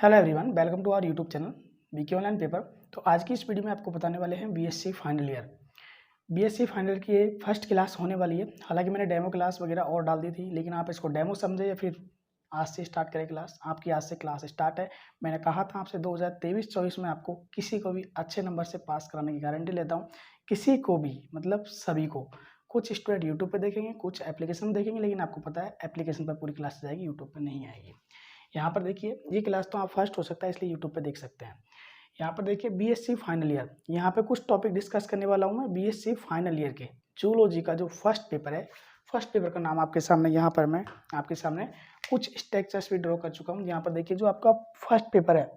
Hello everyone, welcome to our YouTube channel BK online paper. तो आज की इस वीडियो में आपको बताने वाले हैं BSc final year. BSc final year की ये फर्स्ट क्लास होने वाली है। हालांकि मैंने डेमो क्लास वगैरह और डाल दी थी, लेकिन आप इसको डेमो समझे या फिर आज से स्टार्ट करें क्लास। आपकी आज से क्लास स्टार्ट है। मैंने कहा था आपसे 2023-24 में आपको किसी को भी अच्छे नंबर से पास कराने की गारंटी लेता हूँ। किसी को भी मतलब सभी को। कुछ स्टूडेंट यूट्यूब पर देखेंगे, कुछ एप्लीकेशन देखेंगे, लेकिन आपको पता है एप्लीकेशन पर पूरी क्लास जाएगी, यूट्यूब पर नहीं आएगी। यहाँ पर देखिए, ये क्लास तो आप फर्स्ट हो सकता है, इसलिए यूट्यूब पे देख सकते हैं। यहाँ पर देखिए बीएससी फाइनल ईयर, यहाँ पे कुछ टॉपिक डिस्कस करने वाला हूँ मैं बीएससी फाइनल ईयर के। जूलॉजी का जो फर्स्ट पेपर है, फर्स्ट पेपर का नाम आपके सामने, यहाँ पर मैं आपके सामने कुछ स्ट्रक्चर्स भी ड्रॉ कर चुका हूँ। यहाँ पर देखिए जो आपका फर्स्ट पेपर है,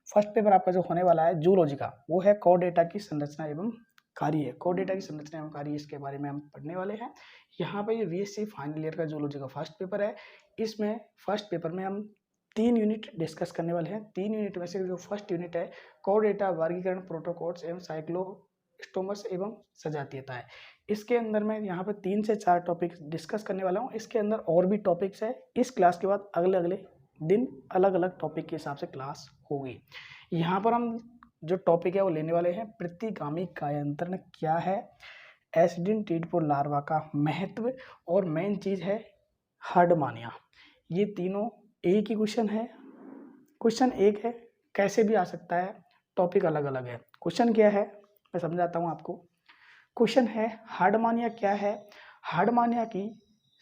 फर्स्ट पेपर आपका जो होने वाला है जूलॉजी का, वो है कोर डेटा की संरचना एवं कार्य। कोर डेटा की संरचना एवं कार्य, इसके बारे में हम पढ़ने वाले हैं। यहाँ पर ये बीएससी फाइनल ईयर का जूलॉजी का फर्स्ट पेपर है। इसमें फर्स्ट पेपर में हम 3 यूनिट डिस्कस करने वाले हैं। 3 यूनिट में से जो फर्स्ट यूनिट है कोर डेटा, वर्गीकरण, प्रोटोकॉल्स एवं साइक्लोस्टोमर्स एवं सजातीयता है। इसके अंदर मैं यहाँ पे 3 से 4 टॉपिक डिस्कस करने वाला हूँ। इसके अंदर और भी टॉपिक्स है। इस क्लास के बाद अगले अगले दिन अलग अलग टॉपिक के हिसाब से क्लास होगी। यहाँ पर हम जो टॉपिक है वो लेने वाले हैं प्रतिगामी कायांतरण क्या है, एसिडिन टीडपोर लार्वा का महत्व, और मेन चीज है हार्डमानिया। ये तीनों एक ही क्वेश्चन है। क्वेश्चन एक है, कैसे भी आ सकता है, टॉपिक अलग अलग है। क्वेश्चन क्या है मैं समझाता हूँ आपको। क्वेश्चन है हार्डमानिया क्या है, हार्डमानिया की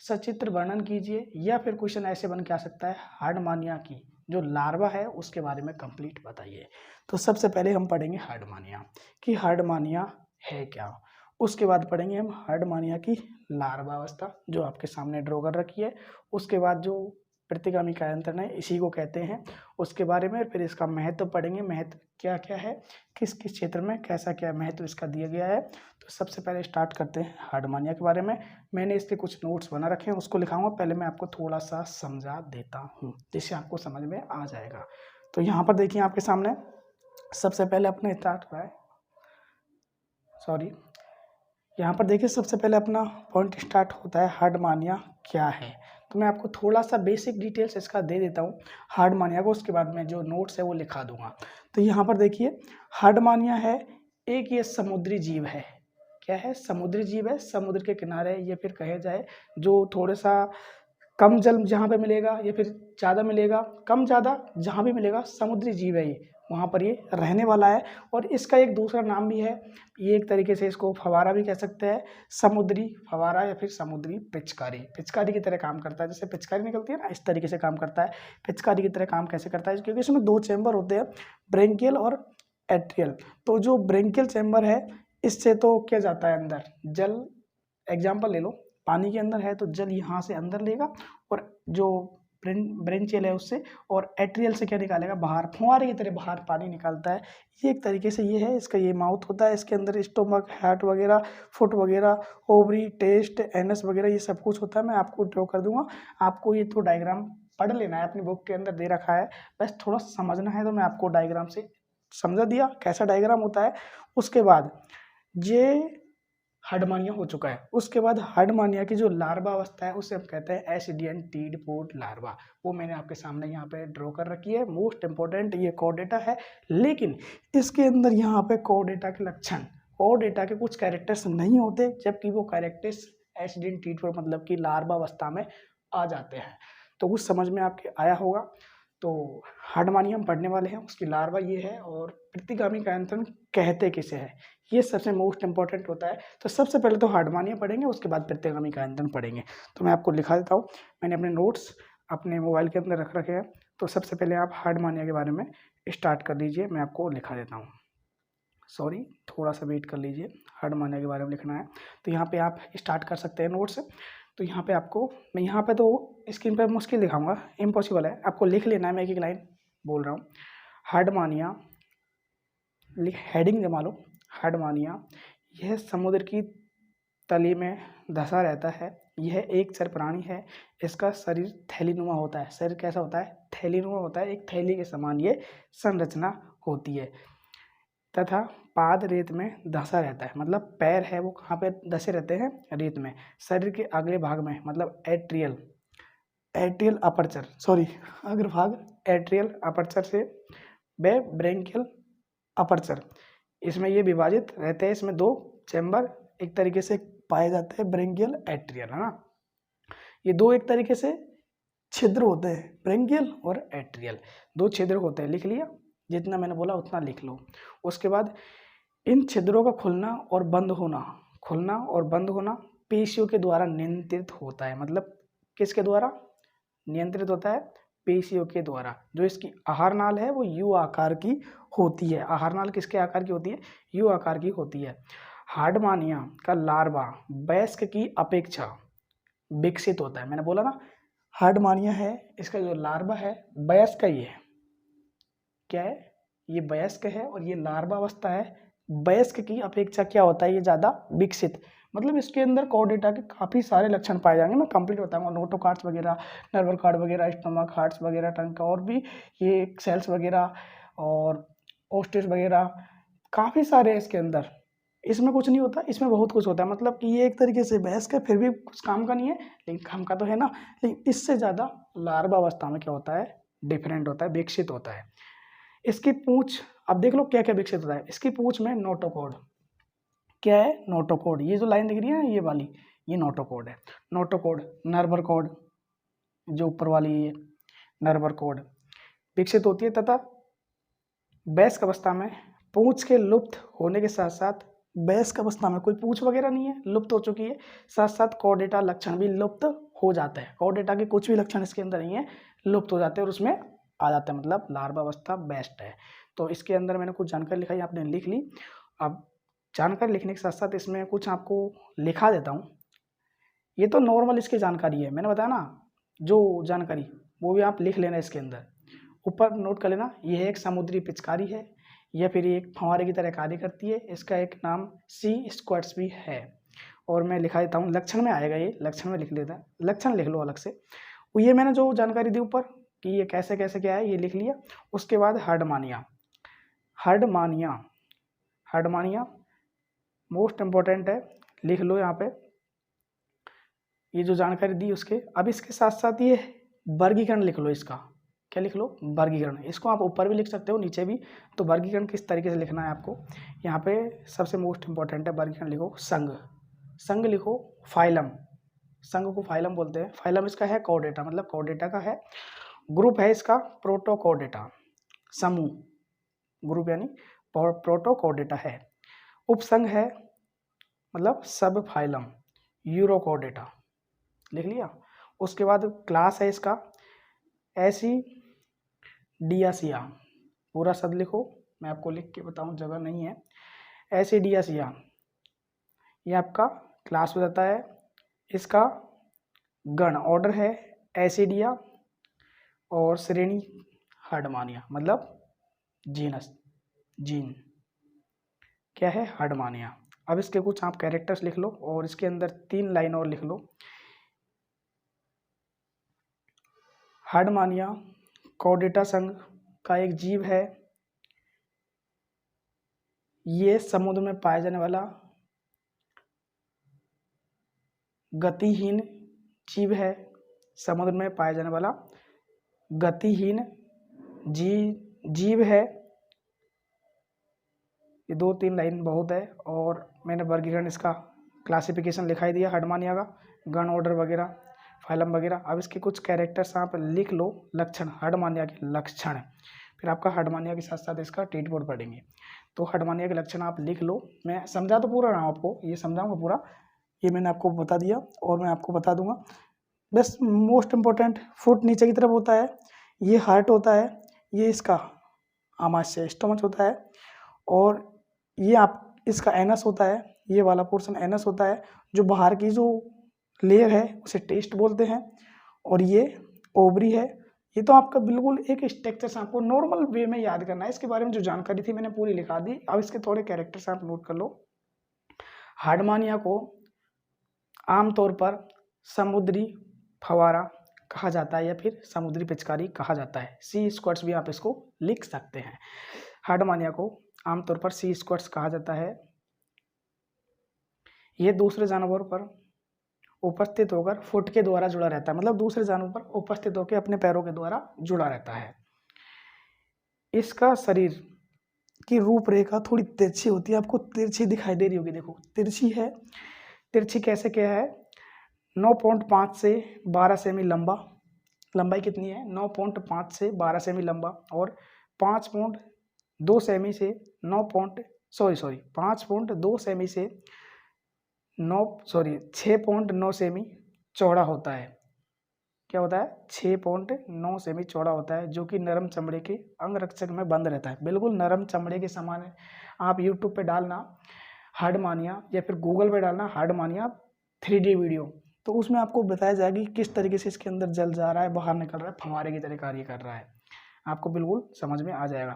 सचित्र वर्णन कीजिए। या फिर क्वेश्चन ऐसे बन के आ सकता है, हार्डमानिया की जो लार्वा है उसके बारे में कंप्लीट बताइए। तो सबसे पहले हम पढ़ेंगे हार्डमानिया कि हार्डमानिया है क्या। उसके बाद पढ़ेंगे हम हार्डमानिया की लार्वा अवस्था, जो आपके सामने ड्रॉ कर रखी है। उसके बाद जो प्रतिगामी कायांतरण है, इसी को कहते हैं, उसके बारे में। फिर इसका महत्व पढ़ेंगे, महत्व क्या क्या है, किस किस क्षेत्र में कैसा क्या महत्व इसका दिया गया है। तो सबसे पहले स्टार्ट करते हैं हार्डमानिया के बारे में। मैंने इसके कुछ नोट्स बना रखे हैं, उसको लिखाऊंगा। पहले मैं आपको थोड़ा सा समझा देता हूँ, जिससे आपको समझ में आ जाएगा। तो यहाँ पर देखिए आपके सामने सबसे पहले अपना स्टार्ट हुआ है, सॉरी, यहाँ पर देखिए सबसे पहले अपना पॉइंट स्टार्ट होता है हार्डमानिया क्या है। तो मैं आपको थोड़ा सा बेसिक डिटेल्स इसका दे देता हूँ हार्डमानिया को, उसके बाद में जो नोट्स है वो लिखा दूंगा। तो यहाँ पर देखिए हार्डमानिया है एक ये समुद्री जीव है। क्या है? समुद्री जीव है। समुद्र के किनारे, या फिर कहे जाए जो थोड़ा सा कम जल जहाँ पे मिलेगा या फिर ज़्यादा मिलेगा, कम ज़्यादा जहाँ भी मिलेगा, समुद्री जीव है ये, वहाँ पर ये रहने वाला है। और इसका एक दूसरा नाम भी है, ये एक तरीके से इसको फवारा भी कह सकते हैं, समुद्री फवारा या फिर समुद्री पिचकारी। पिचकारी की तरह काम करता है, जैसे पिचकारी निकलती है ना, इस तरीके से काम करता है। पिचकारी की तरह काम कैसे करता है, क्योंकि इसमें 2 चैम्बर होते हैं, ब्रेंकियल और एट्रियल। तो जो ब्रेंकियल चैम्बर है, इससे तो क्या जाता है अंदर जल। एग्जाम्पल ले लो, पानी के अंदर है तो जल यहाँ से अंदर लेगा, और जो ब्रेंचियल है उससे, और एट्रियल से क्या निकालेगा, बाहर, फुहारे की तरह बाहर पानी निकालता है। ये एक तरीके से ये है, इसका ये माउथ होता है। इसके अंदर स्टोमक, हार्ट वगैरह, फुट वगैरह, ओवरी, टेस्ट, एनस वगैरह, ये सब कुछ होता है। मैं आपको ड्रॉ कर दूंगा, आपको ये तो डायग्राम पढ़ लेना है, अपनी बुक के अंदर दे रखा है, बस थोड़ा समझना है। तो मैं आपको डायग्राम से समझा दिया कैसा डायग्राम होता है। उसके बाद ये हार्डमानिया हो चुका है। उसके बाद हार्डमानिया की जो लार्वा अवस्था है उसे हम कहते हैं एसिडियन टीडपोट लार्वा। वो मैंने आपके सामने यहाँ पे ड्रॉ कर रखी है। मोस्ट इंपॉर्टेंट ये कोर डेटा है, लेकिन इसके अंदर यहाँ पे कोर डेटा के लक्षण, कोर डेटा के कुछ कैरेक्टर्स नहीं होते, जबकि वो कैरेक्टर्स एसिडियन टीडपोट मतलब कि लार्वा अवस्था में आ जाते हैं। तो कुछ समझ में आपके आया होगा। तो हार्डमानिया हम पढ़ने वाले हैं, उसकी लार्वा ये है, और प्रतिगामी कायांतरण कहते किसे है, ये सबसे मोस्ट इंपॉर्टेंट होता है। तो सबसे पहले तो हार्डमानिया पढ़ेंगे, उसके बाद प्रतिगामी कायांतरण पढ़ेंगे। तो मैं आपको लिखा देता हूँ, मैंने अपने नोट्स अपने मोबाइल के अंदर रख रखे हैं। तो सबसे पहले आप हार्डमानिया के बारे में स्टार्ट कर लीजिए, मैं आपको लिखा देता हूँ। सॉरी, थोड़ा सा वेट कर लीजिए, हार्डमानिया के बारे में लिखना है। तो यहाँ पे आप स्टार्ट कर सकते हैं नोट्स। तो यहाँ पे आपको, मैं यहाँ पे तो स्क्रीन पे मुश्किल दिखाऊंगा, इम्पॉसिबल है, आपको लिख लेना है। मैं एक एक लाइन बोल रहा हूँ। हार्डमानिया, हेडिंग जमा लो। हार्डमानिया यह समुद्र की तली में धंसा रहता है। यह एक चर प्राणी है। इसका शरीर थैलीनुमा होता है। शरीर कैसा होता है? थैलीनुमा होता है। एक थैली के समान ये संरचना होती है, तथा पाद रेत में धंसा रहता है। मतलब पैर है वो कहाँ पे धंसे रहते हैं? रेत में। शरीर के अगले भाग में, मतलब एट्रियल, एट्रियल अपर्चर, सॉरी, अग्रभाग एट्रियल अपर्चर से व ब्रेंकियल अपर्चर, इसमें ये विभाजित रहते हैं। इसमें 2 चैम्बर एक तरीके से पाए जाते हैं, ब्रेंकियल एट्रियल, है ना। ये 2 एक तरीके से छिद्र होते हैं, ब्रेंकियल और एट्रियल, 2 छिद्र होते हैं। लिख लिया, जितना मैंने बोला उतना लिख लो। उसके बाद इन छिद्रों का खुलना और बंद होना पेशियों के द्वारा नियंत्रित होता है। मतलब किसके द्वारा नियंत्रित होता है? पेशियों के द्वारा। जो इसकी आहार नाल है वो यू आकार की होती है। आहार नाल किसके आकार की होती है? यू आकार की होती है। हार्डमानिया का लार्वा वयस्क की अपेक्षा विकसित होता है। मैंने बोला ना, हार्डमानिया है, इसका जो लार्वा है वयस्क का ही है। क्या है? ये वयस्क है और ये लार्वा अवस्था है। वयस्क की अपेक्षा क्या होता है? ये ज़्यादा विकसित। मतलब इसके अंदर कॉर्डेटा के काफ़ी सारे लक्षण पाए जाएंगे। मैं कंप्लीट बताऊंगा, नोटोकार्ड्स वगैरह, नर्वल कार्ड वगैरह, स्टमक हार्ट्स वगैरह, टंग का और भी ये सेल्स वगैरह और ओस्टिस वगैरह, काफ़ी सारे हैं इसके अंदर। इसमें कुछ नहीं होता, इसमें बहुत कुछ होता है। मतलब कि ये एक तरीके से वयस्क है, फिर भी कुछ काम का नहीं है, लेकिन काम का तो है ना। लेकिन इससे ज़्यादा लार्वा अवस्था में क्या होता है? डिफरेंट होता है, विकसित होता है। इसकी पूंछ, अब देख लो क्या क्या विकसित होता है। इसकी पूंछ में नोटोकॉर्ड, क्या है? नोटोकॉर्ड। ये जो लाइन दिख रही है ना, ये वाली, ये नोटोकॉर्ड है। नोटोकॉर्ड, नर्वर कॉर्ड, जो ऊपर वाली ये नर्वर कॉर्ड विकसित होती है, तथा वयस्क अवस्था में पूंछ के लुप्त होने के साथ साथ, वयस्क अवस्था में कोई पूंछ वगैरह नहीं है, लुप्त हो चुकी है, साथ साथ कॉर्डेटा लक्षण भी लुप्त हो जाते हैं। कॉर्डेटा के कुछ भी लक्षण इसके अंदर नहीं है, लुप्त हो जाते हैं और उसमें आ जाते हैं। मतलब लार्वा अवस्था बेस्ट है। तो इसके अंदर मैंने कुछ जानकारी लिखाई, आपने लिख ली। अब जानकारी लिखने के साथ साथ इसमें कुछ आपको लिखा देता हूँ। ये तो नॉर्मल इसकी जानकारी है, मैंने बताया ना जो जानकारी, वो भी आप लिख लेना इसके अंदर, ऊपर नोट कर लेना। यह एक समुद्री पिचकारी है, या फिर एक फंवारे की तरह कार्य करती है। इसका एक नाम सी स्क्वाड्स भी है। और मैं लिखा देता हूँ, लक्षण में आएगा, ये लक्षण में लिख लेता है, लक्षण लिख लो अलग से। ये मैंने जो जानकारी दी ऊपर कि ये कैसे कैसे क्या है, ये लिख लिया। उसके बाद हार्डमानिया, हार्डमानिया, हार्डमानिया मोस्ट इम्पोर्टेंट है, लिख लो यहाँ पे ये जो जानकारी दी उसके। अब इसके साथ साथ ये वर्गीकरण लिख लो इसका। क्या लिख लो? वर्गीकरण। इसको आप ऊपर भी लिख सकते हो, नीचे भी। तो वर्गीकरण किस तरीके से लिखना है आपको, यहाँ पे सबसे मोस्ट इम्पोर्टेंट है वर्गीकरण। लिखो संघ, संघ लिखो फाइलम, संघ को फाइलम बोलते हैं। फाइलम इसका है कॉर्डेटा, मतलब कॉर्डेटा का है। ग्रुप है इसका प्रोटोकॉर्डेटा, समूह, ग्रुप यानी प्रोटोकॉर्डेटा है। उपसंघ है मतलब सब फाइलम, यूरोकॉर्डेटा, लिख लिया। उसके बाद क्लास है इसका एसिडियासिया, पूरा शब्द लिखो, मैं आपको लिख के बताऊं, जगह नहीं है। एसिडियासिया ये आपका क्लास हो जाता है। इसका गण ऑर्डर है एसिडिया, और श्रेणी हार्डमानिया, मतलब जीनस, जीन क्या है? हार्डमानिया। अब इसके कुछ आप कैरेक्टर्स लिख लो और इसके अंदर 3 लाइन और लिख लो। हार्डमानिया कॉर्डेटा संघ का एक जीव है। ये समुद्र में पाया जाने वाला गतिहीन जीव है। समुद्र में पाया जाने वाला गतिहीन जीव है। ये 2-3 लाइन बहुत है। और मैंने वर्गीकरण इसका क्लासिफिकेशन लिखा ही दिया हार्डमानिया का, गण ऑर्डर वगैरह, फाइलम वगैरह। अब इसके कुछ कैरेक्टर्स आप लिख लो, लक्षण, हार्डमानिया के लक्षण। फिर आपका हार्डमानिया के साथ साथ इसका ट्रीट बोर्ड पढ़ेंगे। तो हार्डमानिया के लक्षण आप लिख लो। मैं समझा तो पूरा रहा हूँ आपको, ये समझाऊंगा पूरा, ये मैंने आपको बता दिया और मैं आपको बता दूंगा। बस मोस्ट इम्पोर्टेंट, फुट नीचे की तरफ होता है, ये हार्ट होता है, ये इसका आमाशय स्टमच होता है, और ये आप इसका एनस होता है, ये वाला पोर्शन एनस होता है। जो बाहर की जो लेयर है उसे टेस्ट बोलते हैं, और ये ओवरी है। ये तो आपका बिल्कुल एक स्ट्रक्चर से आपको नॉर्मल वे में याद करना है। इसके बारे में जो जानकारी थी मैंने पूरी लिखा दी। अब इसके थोड़े कैरेक्टर्स आप नोट कर लो। हार्डमानिया को आमतौर पर समुद्री फवारा कहा जाता है, या फिर समुद्री पिचकारी कहा जाता है। सी स्क्वाड्स भी आप इसको लिख सकते हैं। हार्डमानिया को आमतौर पर सी स्क्वाड्स कहा जाता है। यह दूसरे जानवरों पर उपस्थित होकर फुट के द्वारा जुड़ा रहता है, मतलब दूसरे जानवर पर उपस्थित होकर अपने पैरों के द्वारा जुड़ा रहता है। इसका शरीर की रूपरेखा थोड़ी तिरछी होती है, आपको तिरछी दिखाई दे रही होगी, देखो तिरछी है। तिरछी कैसे क्या है, 9.5 से 12 सेमी लंबा, लंबाई कितनी है 9.5 से 12 सेमी लंबा, और 5.2 सेमी से 5.2 सेमी से 6.9 सेमी चौड़ा होता है। क्या होता है 6.9 सेमी चौड़ा होता है, जो कि नरम चमड़े के अंगरक्षक में बंद रहता है, बिल्कुल नरम चमड़े के समान है। आप यूट्यूब पे डालना हार्डमानिया या फिर गूगल पे डालना हार्डमानिया 3D वीडियो, तो उसमें आपको बताया जाएगा कि किस तरीके से इसके अंदर जल जा रहा है, बाहर निकल रहा है, फंवारे की तरह कार्य कर रहा है, आपको बिल्कुल समझ में आ जाएगा।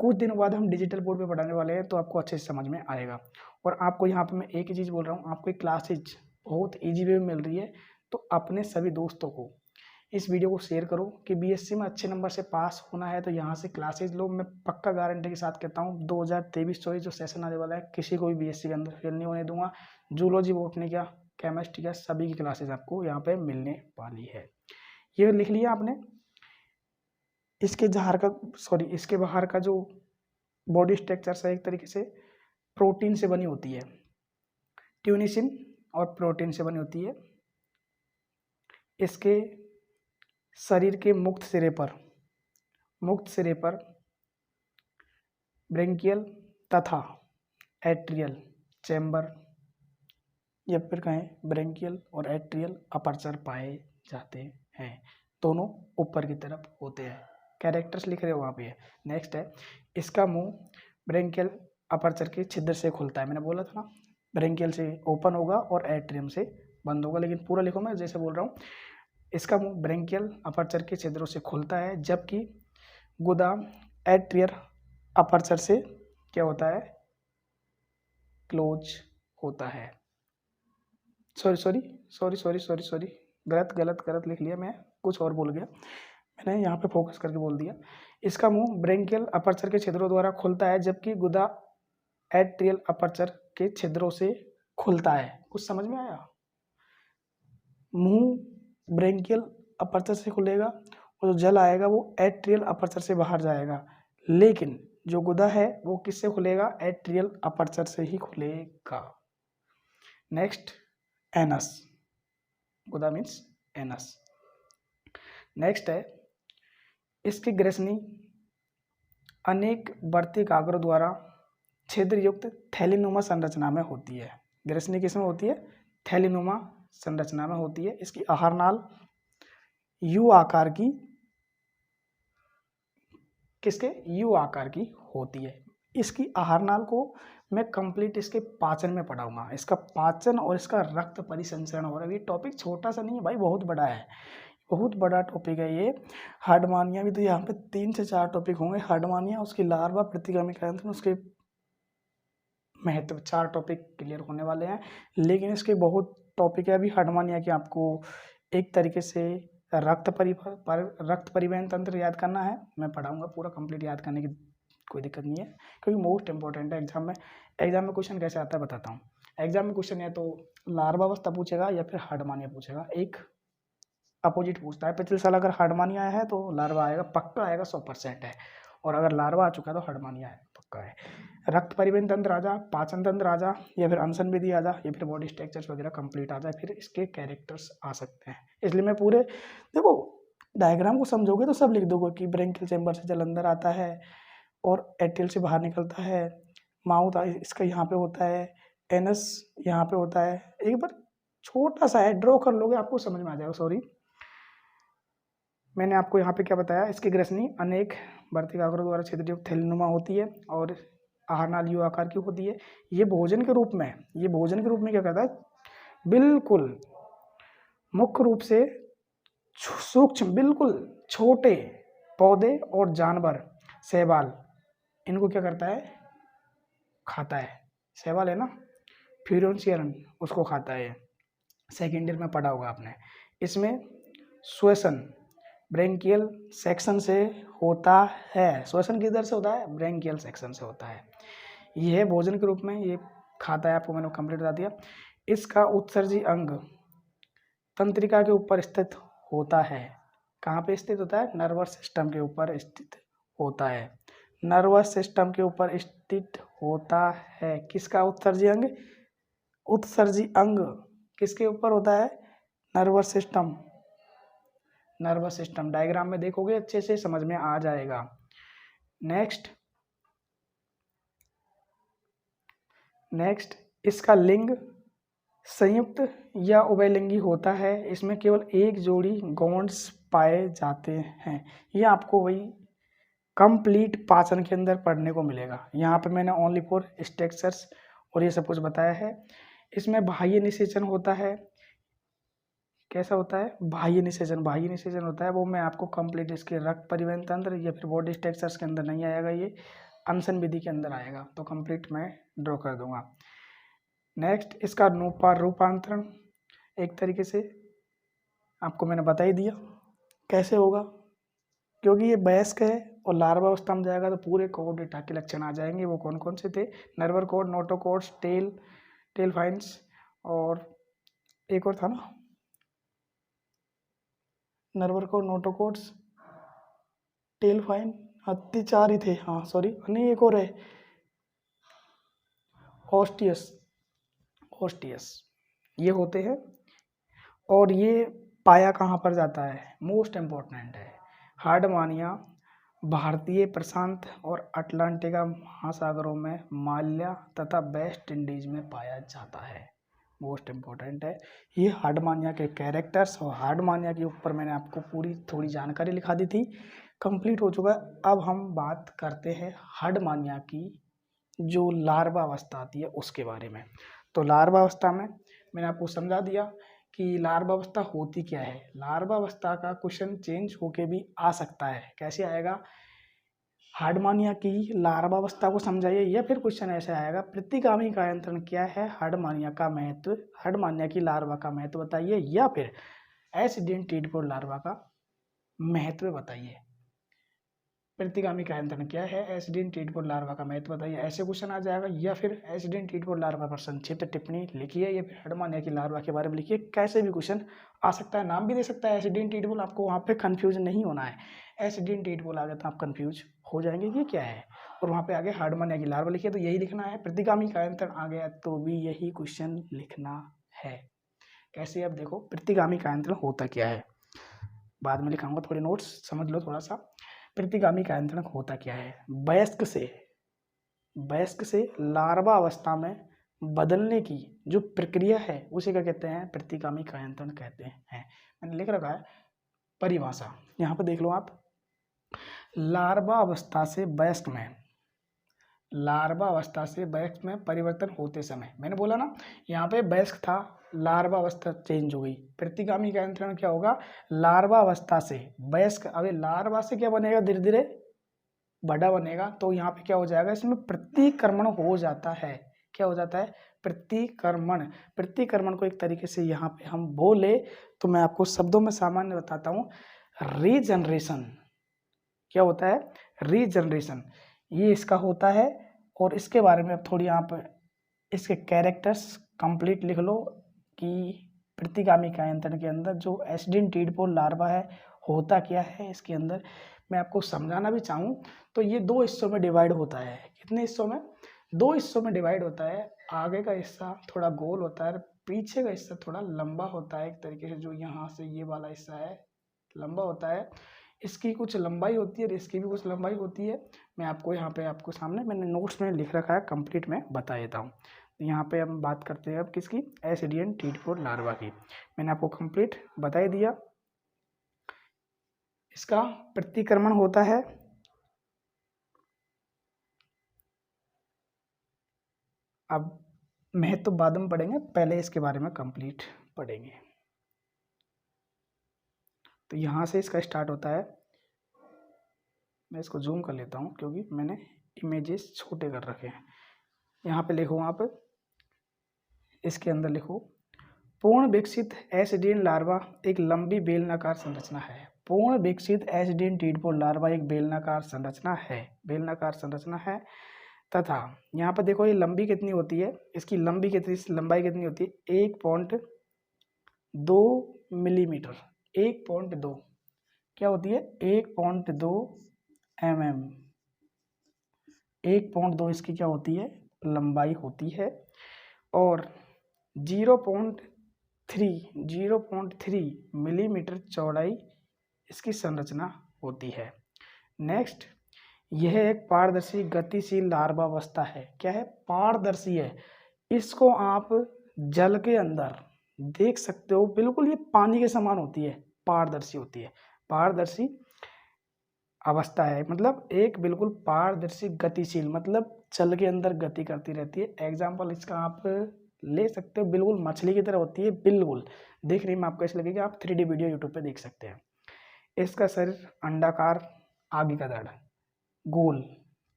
कुछ दिनों बाद हम डिजिटल बोर्ड पे पढ़ाने वाले हैं, तो आपको अच्छे से समझ में आएगा। और आपको यहाँ पे मैं एक ही चीज़ बोल रहा हूँ, आपको एक क्लासेज बहुत ईजी वे में मिल रही है, तो अपने सभी दोस्तों को इस वीडियो को शेयर करो कि बीएससी में अच्छे नंबर से पास होना है तो यहाँ से क्लासेज लो। मैं पक्का गारंटी के साथ कहता हूँ 2023-24 जो सेशन आने वाला है, किसी को भी बीएससी के अंदर फेल नहीं होने दूंगा। जूलॉजी, बॉटनी का, केमिस्ट्री का, सभी की क्लासेज आपको यहाँ पे मिलने वाली है। ये लिख लिया आपने। इसके इसके बाहर का जो बॉडी स्ट्रक्चर है एक तरीके से प्रोटीन से बनी होती है, ट्यूनिसिन और प्रोटीन से बनी होती है। इसके शरीर के मुक्त सिरे पर ब्रेंकियल तथा एट्रियल चैम्बर, या फिर कहें ब्रेंकियल और एट्रियल अपर्चर पाए जाते हैं, दोनों ऊपर की तरफ होते हैं। कैरेक्टर्स लिख रहे हो वहाँ पे। नेक्स्ट है, इसका मुंह ब्रेंकियल अपर्चर के छिद्र से खुलता है। मैंने बोला था ना, ब्रेंकियल से ओपन होगा और एट्रियम से बंद होगा, लेकिन पूरा लिखो मैं जैसे बोल रहा हूँ। इसका मुंह ब्रेंकियल अपर्चर के छिद्रों से खुलता है, जबकि गुदा एट्रियर अपर्चर से क्या होता है, क्लोज होता है। सॉरी, गलत लिख लिया मैं, कुछ और बोल गया, मैंने यहाँ पे फोकस करके बोल दिया। इसका मुंह ब्रेंकियल अपर्चर के छिद्रों द्वारा खुलता है, जबकि गुदा एट्रियल अपर्चर के छिद्रों से खुलता है। कुछ समझ में आया? मुंह ब्रेंकियल अपर्चर से खुलेगा और जो जल आएगा वो एट्रियल अपर्चर से बाहर जाएगा, लेकिन जो गुदा है वो किससे खुलेगा, एट्रियल अपर्चर से ही खुलेगा। नेक्स्ट, एनस, गुदा मीन्स एनस। नेक्स्ट है, इसकी ग्रसनी अनेक बढ़ती कागरों द्वारा छिद्रयुक्त थैलीनुमा संरचना में होती है। ग्रसनी किसमें होती है, थैलीनुमा संरचना में होती है। इसकी आहार नाल यू आकार की, यू आकार की होती है। इसकी आहार नाल को मैं कंप्लीट इसके पाचन में पढ़ाऊंगा, इसका पाचन और इसका रक्त परिसंचरण। और ये टॉपिक छोटा सा नहीं है भाई, बहुत बड़ा है, बहुत बड़ा टॉपिक है ये। हार्डमानिया भी, तो यहाँ पे 3 से 4 टॉपिक होंगे। हार्डमानिया, उसकी लार्वा, प्रतिगामी ग्रंथन, उसके महत्व, 4 टॉपिक क्लियर होने वाले हैं। लेकिन इसके बहुत टॉपिक है अभी हार्डमानिया की। आपको एक तरीके से रक्त परिवहन तंत्र याद करना है, मैं पढ़ाऊंगा पूरा कंप्लीट, याद करने की कोई दिक्कत नहीं है, क्योंकि मोस्ट इंपॉर्टेंट है एग्जाम में। एग्जाम में क्वेश्चन कैसे आता है बताता हूँ। एग्जाम में क्वेश्चन या तो लार्वा अवस्था पूछेगा या फिर हार्डमानिया पूछेगा, एक अपोजिट पूछता है। पिछले साल अगर हार्डमानिया आया है तो लार्वा आएगा, पक्का आएगा, 100% है। और अगर लार्वा आ चुका है तो हार्डमानिया है, पक्का है। रक्त परिवहन तंत्र आ जा, पाचन तंत्र आ जा, या फिर अनशन विधि आ जा, या फिर बॉडी स्ट्रक्चर्स वगैरह कंप्लीट आ जाए, फिर इसके कैरेक्टर्स आ सकते हैं। इसलिए मैं पूरे, देखो डायग्राम को समझोगे तो सब लिख दोगे कि ब्रेंकियल चैम्बर से जल अंदर आता है और एट्रियल से बाहर निकलता है, माउथ इसका यहाँ पे होता है, एनस यहाँ पे होता है। एक बार छोटा सा है, ड्रॉ कर लोगे आपको समझ में आ जाएगा। सॉरी, मैंने आपको यहाँ पे क्या बताया, इसकी ग्रसनी अनेक बढ़ती कागरों द्वारा छिद्रयुक्त थैलीनुमा होती है और आहार नाल यू आकार की होती है। ये भोजन के रूप में क्या करता है, बिल्कुल मुख्य रूप से सूक्ष्म, बिल्कुल छोटे पौधे और जानवर, शैवाल, इनको क्या करता है, खाता है। शैवाल है ना, फ्यूरोसियरन, उसको खाता है। सेकेंड ईयर में पढ़ा होगा आपने। इसमें श्वसन ब्रेंकियल सेक्शन से होता है। श्वसन किधर से होता है, ब्रेंकियल सेक्शन से होता है। यह भोजन के रूप में ये खाता है, आपको मैंने कंप्लीट बता दिया। इसका उत्सर्जी अंग तंत्रिका के ऊपर स्थित होता है। कहाँ पे स्थित होता है, नर्वस सिस्टम के ऊपर स्थित होता है। नर्वस सिस्टम के ऊपर स्थित होता है। किसका उत्सर्जी अंग? उत्सर्जी अंग किसके ऊपर होता है? Nervous system. Nervous system diagram में देखोगे अच्छे से समझ में आ जाएगा। नेक्स्ट इसका लिंग संयुक्त या उभयलिंगी होता है। इसमें केवल एक जोड़ी गॉन्ड्स पाए जाते हैं। ये आपको वही कंप्लीट पाचन के अंदर पढ़ने को मिलेगा। यहाँ पे मैंने ओनली फॉर स्ट्रक्चर्स और ये सब कुछ बताया है। इसमें बाह्य निषेचन होता है। कैसा होता है? बाह्य निषेचन। बाह्य निषेचन होता है वो मैं आपको कंप्लीट इसके रक्त परिवहन तंत्र या फिर बॉडी स्ट्रक्चर्स के अंदर नहीं आएगा, ये अनशन विधि के अंदर आएगा, तो कंप्लीट मैं ड्रॉ कर दूंगा। नेक्स्ट इसका रूपांतरण एक तरीके से आपको मैंने बता ही दिया कैसे होगा, क्योंकि ये वयस्क है और लार्वा अवस्था में जाएगा तो पूरे कोर्डेटा के लक्षण आ जाएंगे। वो कौन कौन से थे? नर्वर कोड, नोटोकोड्स, टेल फाइन्स और एक और था ना, नर्वर कोड, नोटोकोड्स, टेल फाइन, हाँ 4 ही थे। हाँ सॉरी, नहीं एक और है, ओस्टियस ये होते हैं। और ये पाया कहाँ पर जाता है? मोस्ट इम्पोर्टेंट है, हार्डमानिया भारतीय प्रशांत और अटलांटिका महासागरों में, माल्या तथा वेस्ट इंडीज में पाया जाता है। मोस्ट इम्पोर्टेंट है ये। हार्डमानिया के कैरेक्टर्स और हार्डमानिया के ऊपर मैंने आपको पूरी थोड़ी जानकारी लिखा दी थी, कंप्लीट हो चुका है। अब हम बात करते हैं हार्डमानिया की जो लार्वा अवस्था आती है उसके बारे में। तो लार्वा अवस्था में मैंने आपको समझा दिया कि लार्वा अवस्था होती क्या है। लार्वा अवस्था का क्वेश्चन चेंज होके भी आ सकता है। कैसे आएगा? हार्डमानिया की लार्वा अवस्था को समझाइए, या फिर क्वेश्चन ऐसे आएगा प्रतिगामी कायांतरण क्या है, हार्डमानिया का महत्व, हार्डमानिया की लार्वा का महत्व बताइए, या फिर एसिडियन टीडपोर लार्वा का महत्व बताइए। प्रतिगामी कायांतरण क्या है, एसिडियन टीडपोर लार्वा का महत्व बताइए, ऐसे क्वेश्चन आ जाएगा। या फिर एसिडियन टीडपोर लार्वा पर संक्षिप्त टिप्पणी लिखिए, या फिर हार्डमानिया की लार्वा के बारे में लिखिए। कैसे भी क्वेश्चन आ सकता है, नाम भी दे सकता है एसिडियन टीडपोर, आपको वहाँ पे कंफ्यूज नहीं होना है। एसिडियन टीडपोर आ गया तो आप कंफ्यूज हो जाएंगे ये क्या है, और वहाँ पे आगे हार्डमानिया की लार्वा लिखिए तो यही लिखना है। प्रतिगामी कायांतरण आ गया तो भी यही क्वेश्चन लिखना है। कैसे? अब देखो प्रतिगामी कायांतरण होता क्या है, बाद में लिखाऊंगा, थोड़े नोट्स समझ लो थोड़ा सा। प्रतिगामी कायांतरण होता क्या है? वयस्क से लार्वा अवस्था में बदलने की जो प्रक्रिया है उसे क्या कहते हैं? प्रतिगामी कायांतरण कहते हैं। मैंने लिख रखा है परिभाषा, यहाँ पर देख लो आप। लार्वा अवस्था से वयस्क में परिवर्तन होते समय, मैंने बोला ना यहाँ पे वयस्क था, लार्वा अवस्था चेंज हो गई। प्रतिगामी कायांतरण क्या होगा? लार्वा अवस्था से वयस्क, अभी लार्वा से क्या बनेगा? धीरे धीरे बड़ा बनेगा, तो यहाँ पे क्या हो जाएगा? इसमें प्रतिक्रमण हो जाता है। क्या हो जाता है? प्रतिक्रमण। प्रतिक्रमण को एक तरीके से यहाँ पे हम बोले तो मैं आपको शब्दों में सामान्य बताता हूँ, रीजनरेशन। क्या होता है? रीजनरेशन, ये इसका होता है। और इसके बारे में अब थोड़ी आप इसके कैरेक्टर्स कंप्लीट लिख लो कि प्रतिगामी कायांतरण के अंदर जो एसिडिन टीडपोर लार्वा है होता क्या है। इसके अंदर मैं आपको समझाना भी चाहूँ तो ये 2 हिस्सों में डिवाइड होता है। कितने हिस्सों में? 2 हिस्सों में डिवाइड होता है। आगे का हिस्सा थोड़ा गोल होता है, पीछे का हिस्सा थोड़ा लंबा होता है। एक तरीके से जो यहाँ से ये वाला हिस्सा है लंबा होता है, इसकी कुछ लंबाई होती है और इसकी भी कुछ लंबाई होती है। मैं आपको यहाँ पे आपको सामने मैंने नोट्स में लिख रखा है, कंप्लीट में बता देता हूँ। यहाँ पे हम बात करते हैं अब किसकी? एसिडियन टीडपोर लार्वा की। मैंने आपको कंप्लीट बता ही दिया। इसका प्रतिक्रमण होता है, अब महत्व तो बाद में पढ़ेंगे, पहले इसके बारे में कंप्लीट पढ़ेंगे। तो यहाँ से इसका स्टार्ट होता है। मैं इसको जूम कर लेता हूँ क्योंकि मैंने इमेजेस छोटे कर रखे हैं। यहाँ पे लिखो आप, इसके अंदर लिखो, पूर्ण विकसित एसिडियन लार्वा एक लंबी बेलनाकार संरचना है। पूर्ण विकसित एसिडियन टीडपोर लार्वा एक बेलनाकार संरचना है तथा यहाँ पर देखो ये लंबी कितनी होती है, इसकी लंबाई कितनी होती है? 1.2 मिलीमीटर। 1.2 क्या होती है? 1.2 mm। 1.2 इसकी क्या होती है, लंबाई होती है। और 0.3 मिलीमीटर चौड़ाई इसकी संरचना होती है। नेक्स्ट, यह एक पारदर्शी गतिशील लार्वावस्था है। क्या है, पारदर्शी है। इसको आप जल के अंदर देख सकते हो, बिल्कुल ये पानी के समान होती है, पारदर्शी होती है, पारदर्शी अवस्था है। मतलब एक बिल्कुल पारदर्शी गतिशील, मतलब जल के अंदर गति करती रहती है। एग्जाम्पल इसका आप ले सकते हो, बिल्कुल मछली की तरह होती है, बिल्कुल देखने में आपको ऐसा लगेगा, आप 3D वीडियो यूट्यूब पे देख सकते हैं। इसका शरीर अंडाकार, आगे का धड़ गोल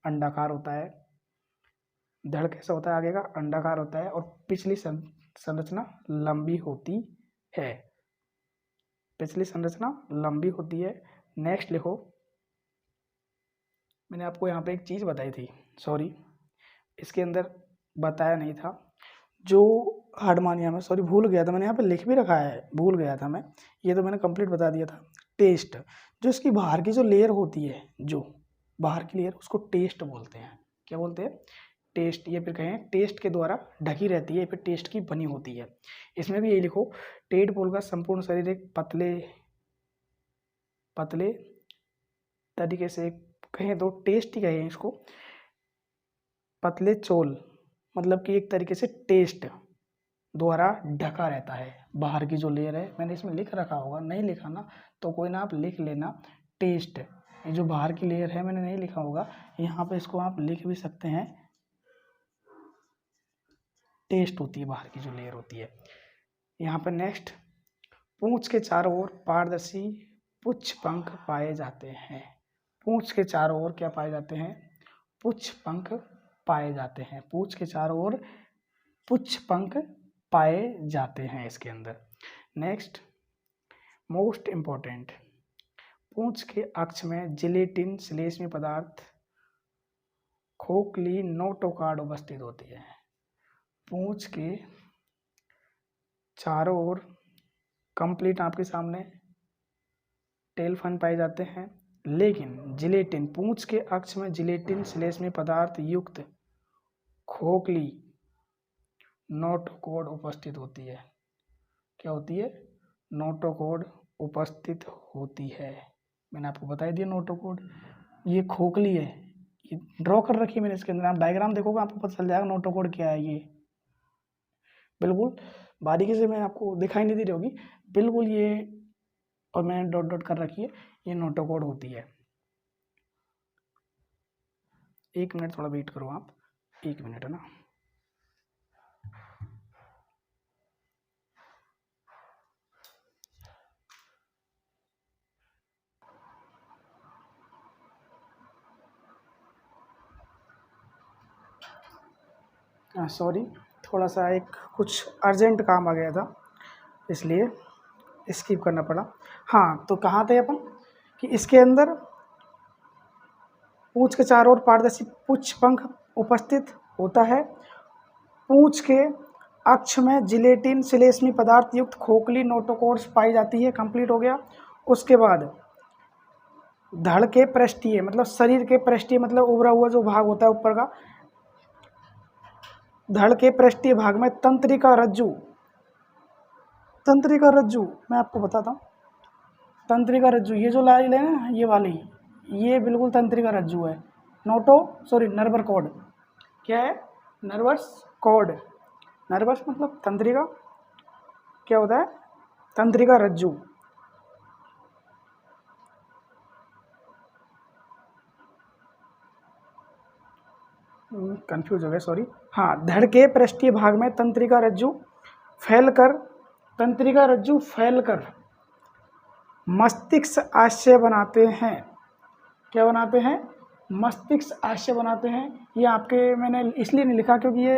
अंडाकार होता है, धड़ कैसा होता है, आगे का अंडाकार होता है, और पिछली संरचना लंबी होती है, पिछली संरचना लंबी होती है। नेक्स्ट लिखो, मैंने आपको यहाँ पे एक चीज़ बताई थी, सॉरी इसके अंदर बताया नहीं था, जो हार्डमानिया में, सॉरी भूल गया था, मैंने यहाँ पे लिख भी रखा है, भूल गया था मैं, ये तो मैंने कंप्लीट बता दिया था। टेस्ट, जो इसकी बाहर की जो लेयर होती है, जो बाहर की लेयर, उसको टेस्ट बोलते हैं। क्या बोलते हैं, टेस्ट, या फिर कहें टेस्ट के द्वारा ढकी रहती है, या फिर टेस्ट की बनी होती है। इसमें भी यही लिखो, टेडपोल का संपूर्ण शरीर एक पतले तरीके से, कहें तो टेस्ट ही कहें इसको, पतले चोल, मतलब कि एक तरीके से टेस्ट द्वारा ढका रहता है। बाहर की जो लेयर है, मैंने इसमें लिख रखा होगा, नहीं लिखा ना तो कोई ना आप लिख लेना, टेस्ट, ये जो बाहर की लेयर है मैंने नहीं लिखा होगा, यहाँ पे इसको आप लिख भी सकते हैं, टेस्ट होती है बाहर की जो लेयर होती है। यहाँ पर नेक्स्ट, पूंछ के चारों ओर पारदर्शी पुच्छ पंख पाए जाते हैं। पूंछ के चारों ओर क्या पाए जाते हैं, पुच्छ पंख पाए जाते हैं। पूंछ के चारों ओर पुच्छ पंख पाए जाते हैं इसके अंदर। नेक्स्ट, मोस्ट इम्पोर्टेंट, पूंछ के अक्ष में जिलेटिन श्लेष्मी पदार्थ खोखली नोटोकॉर्ड उपस्थित होती है। पूंछ के चारों ओर कंप्लीट आपके सामने टेल फन पाए जाते हैं, लेकिन जिलेटिन, पूंछ के अक्ष में जिलेटिन श्लेष्मी पदार्थ युक्त खोखली नोटोकॉर्ड उपस्थित होती है। क्या होती है, नोटोकॉर्ड उपस्थित होती है। मैंने आपको बता दिया नोटोकॉर्ड, ये खोखली है, ये ड्रॉ कर रखी है मैंने इसके अंदर, आप डायग्राम देखोगे आपको पता चल जाएगा नोटोकॉर्ड क्या है। ये बिल्कुल बारीकी से मैं आपको दिखाई नहीं दे रही होगी, बिल्कुल ये, और मैंने डॉट डॉट कर रखी है, ये नोटोकॉर्ड होती है। 1 मिनट थोड़ा वेट करो आप, 1 मिनट है ना। सॉरी, थोड़ा सा एक कुछ अर्जेंट काम आ गया था, इसलिए स्किप करना पड़ा। हाँ, तो कहाँ थे अपन, कि इसके अंदर पूंछ के चारों ओर पारदर्शी पुच्छ पंख उपस्थित होता है। पूंछ के अक्ष में जिलेटिन श्लेष्मी पदार्थ युक्त खोखली नोटोकॉर्ड्स पाई जाती है। कंप्लीट हो गया। उसके बाद धड़ के पृष्ठीय, मतलब शरीर के पृष्ठीय, मतलब उभरा हुआ जो भाग होता है ऊपर का, धड़ के पृष्ठीय भाग में तंत्रिका रज्जु, तंत्रिका रज्जु मैं आपको बताता हूँ। तंत्रिका रज्जु, ये जो लाइन है ना, ये वाली, ये बिल्कुल तंत्रिका रज्जु है। नर्वर कॉर्ड, क्या है, नर्वस कॉर्ड, नर्वस मतलब तंत्रिका, क्या होता है, तंत्रिका रज्जु। कंफ्यूज हो गया, सॉरी। हाँ, धड़ के पृष्ठीय भाग में तंत्रिका रज्जु फैलकर, तंत्रिका रज्जु फैलकर मस्तिष्क आशय बनाते हैं। क्या बनाते हैं, मस्तिष्क आशय बनाते हैं। ये आपके मैंने इसलिए नहीं लिखा क्योंकि ये